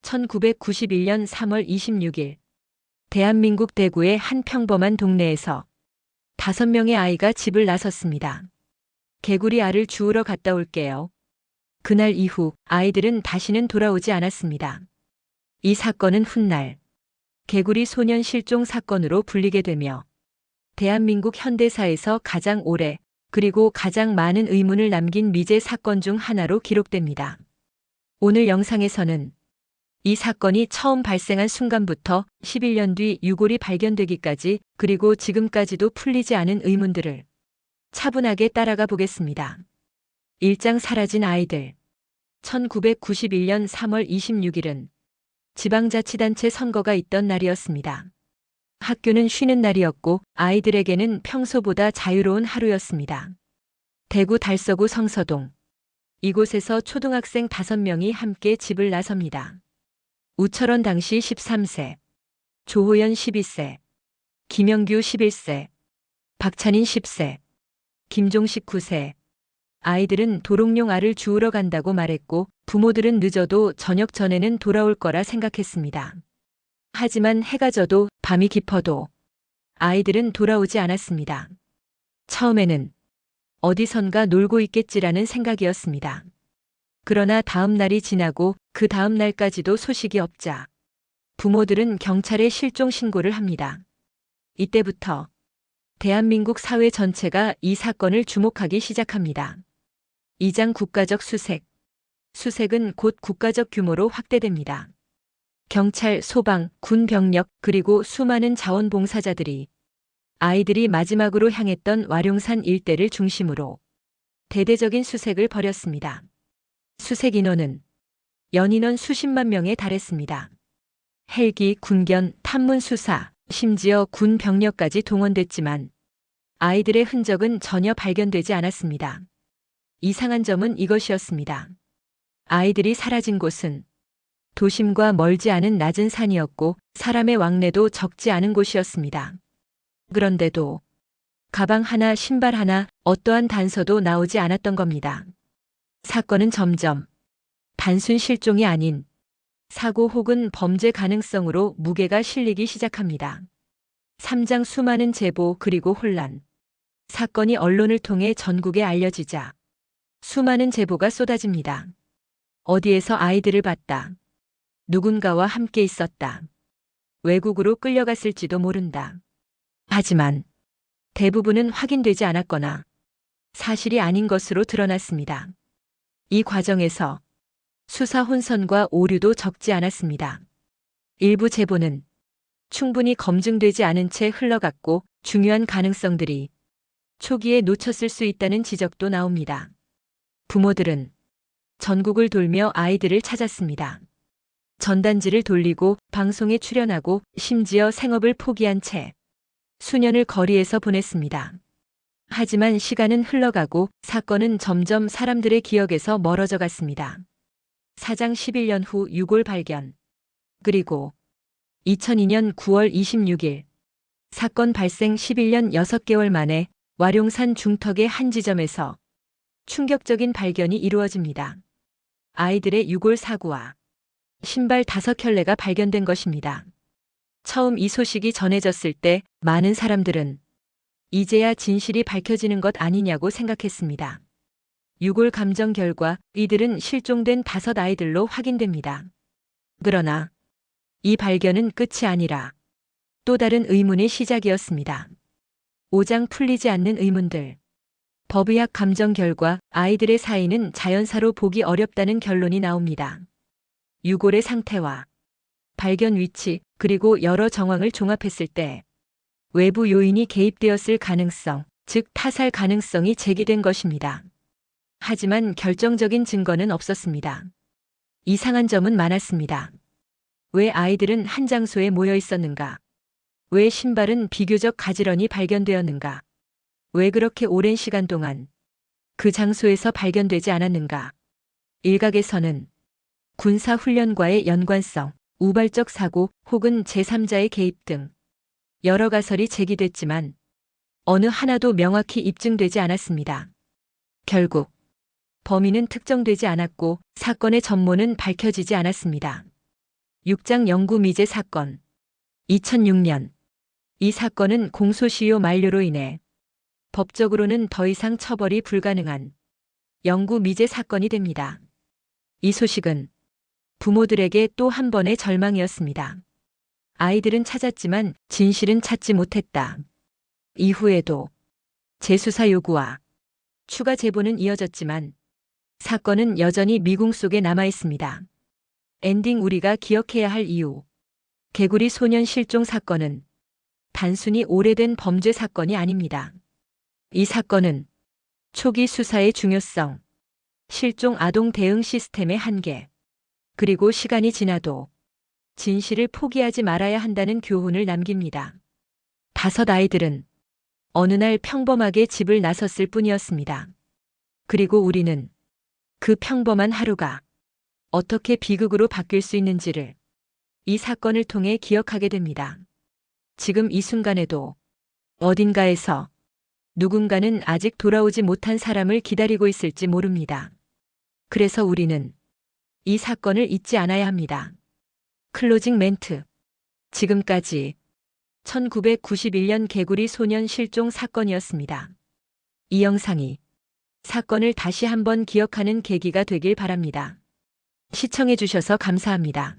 1991년 3월 26일 대한민국 대구의 한 평범한 동네에서 5명의 아이가 집을 나섰습니다. 개구리 알을 주우러 갔다 올게요. 그날 이후 아이들은 다시는 돌아오지 않았습니다. 이 사건은 훗날 개구리 소년 실종 사건으로 불리게 되며 대한민국 현대사에서 가장 오래 그리고 가장 많은 의문을 남긴 미제 사건 중 하나로 기록됩니다. 오늘 영상에서는 이 사건이 처음 발생한 순간부터 11년 뒤 유골이 발견되기까지 그리고 지금까지도 풀리지 않은 의문들을 차분하게 따라가 보겠습니다. 1장 사라진 아이들. 1991년 3월 26일은 지방자치단체 선거가 있던 날이었습니다. 학교는 쉬는 날이었고 아이들에게는 평소보다 자유로운 하루였습니다. 대구 달서구 성서동. 이곳에서 초등학생 5명이 함께 집을 나섭니다. 우철원 당시 13세, 조호연 12세, 김영규 11세, 박찬인 10세, 김종식 9세. 아이들은 도롱뇽 알을 주우러 간다고 말했고 부모들은 늦어도 저녁 전에는 돌아올 거라 생각했습니다. 하지만 해가 져도 밤이 깊어도 아이들은 돌아오지 않았습니다. 처음에는 어디선가 놀고 있겠지라는 생각이었습니다. 그러나 다음 날이 지나고 그 다음 날까지도 소식이 없자 부모들은 경찰에 실종 신고를 합니다. 이때부터 대한민국 사회 전체가 이 사건을 주목하기 시작합니다. 2장 국가적 수색. 수색은 곧 국가적 규모로 확대됩니다. 경찰, 소방, 군 병력 그리고 수많은 자원봉사자들이 아이들이 마지막으로 향했던 와룡산 일대를 중심으로 대대적인 수색을 벌였습니다. 수색 인원은 연인원 수십만 명에 달했습니다. 헬기, 군견, 탐문 수사, 심지어 군 병력까지 동원됐지만 아이들의 흔적은 전혀 발견되지 않았습니다. 이상한 점은 이것이었습니다. 아이들이 사라진 곳은 도심과 멀지 않은 낮은 산이었고 사람의 왕래도 적지 않은 곳이었습니다. 그런데도 가방 하나, 신발 하나, 어떠한 단서도 나오지 않았던 겁니다. 사건은 점점 단순 실종이 아닌 사고 혹은 범죄 가능성으로 무게가 실리기 시작합니다. 3장 수많은 제보 그리고 혼란. 사건이 언론을 통해 전국에 알려지자 수많은 제보가 쏟아집니다. 어디에서 아이들을 봤다. 누군가와 함께 있었다. 외국으로 끌려갔을지도 모른다. 하지만 대부분은 확인되지 않았거나 사실이 아닌 것으로 드러났습니다. 이 과정에서 수사 혼선과 오류도 적지 않았습니다. 일부 제보는 충분히 검증되지 않은 채 흘러갔고 중요한 가능성들이 초기에 놓쳤을 수 있다는 지적도 나옵니다. 부모들은 전국을 돌며 아이들을 찾았습니다. 전단지를 돌리고 방송에 출연하고 심지어 생업을 포기한 채 수년을 거리에서 보냈습니다. 하지만 시간은 흘러가고 사건은 점점 사람들의 기억에서 멀어져 갔습니다. 사장 11년 후 유골 발견. 그리고 2002년 9월 26일 사건 발생 11년 6개월 만에 와룡산 중턱의 한 지점에서 충격적인 발견이 이루어집니다. 아이들의 유골 사구와 신발 5켤레가 발견된 것입니다. 처음 이 소식이 전해졌을 때 많은 사람들은 이제야 진실이 밝혀지는 것 아니냐고 생각했습니다. 유골 감정 결과 이들은 실종된 5 아이들로 확인됩니다. 그러나 이 발견은 끝이 아니라 또 다른 의문의 시작이었습니다. 5장 풀리지 않는 의문들. 법의학 감정 결과 아이들의 사이는 자연사로 보기 어렵다는 결론이 나옵니다. 유골의 상태와 발견 위치 그리고 여러 정황을 종합했을 때 외부 요인이 개입되었을 가능성, 즉 타살 가능성이 제기된 것입니다. 하지만 결정적인 증거는 없었습니다. 이상한 점은 많았습니다. 왜 아이들은 한 장소에 모여 있었는가? 왜 신발은 비교적 가지런히 발견되었는가? 왜 그렇게 오랜 시간 동안 그 장소에서 발견되지 않았는가? 일각에서는 군사훈련과의 연관성, 우발적 사고 혹은 제3자의 개입 등 여러 가설이 제기됐지만 어느 하나도 명확히 입증되지 않았습니다. 결국 범인은 특정되지 않았고 사건의 전모는 밝혀지지 않았습니다. 6장 영구 미제 사건. 2006년. 이 사건은 공소시효 만료로 인해 법적으로는 더 이상 처벌이 불가능한 영구 미제 사건이 됩니다. 이 소식은 부모들에게 또 한 번의 절망이었습니다. 아이들은 찾았지만 진실은 찾지 못했다. 이후에도 재수사 요구와 추가 제보는 이어졌지만 사건은 여전히 미궁 속에 남아 있습니다. 엔딩. 우리가 기억해야 할 이유. 개구리 소년 실종 사건은 단순히 오래된 범죄 사건이 아닙니다. 이 사건은 초기 수사의 중요성, 실종 아동 대응 시스템의 한계, 그리고 시간이 지나도 진실을 포기하지 말아야 한다는 교훈을 남깁니다. 5 아이들은 어느 날 평범하게 집을 나섰을 뿐이었습니다. 그리고 우리는 그 평범한 하루가 어떻게 비극으로 바뀔 수 있는지를 이 사건을 통해 기억하게 됩니다. 지금 이 순간에도 어딘가에서 누군가는 아직 돌아오지 못한 사람을 기다리고 있을지 모릅니다. 그래서 우리는 이 사건을 잊지 않아야 합니다. 클로징 멘트. 지금까지 1991년 개구리 소년 실종 사건이었습니다. 이 영상이 사건을 다시 한번 기억하는 계기가 되길 바랍니다. 시청해 주셔서 감사합니다.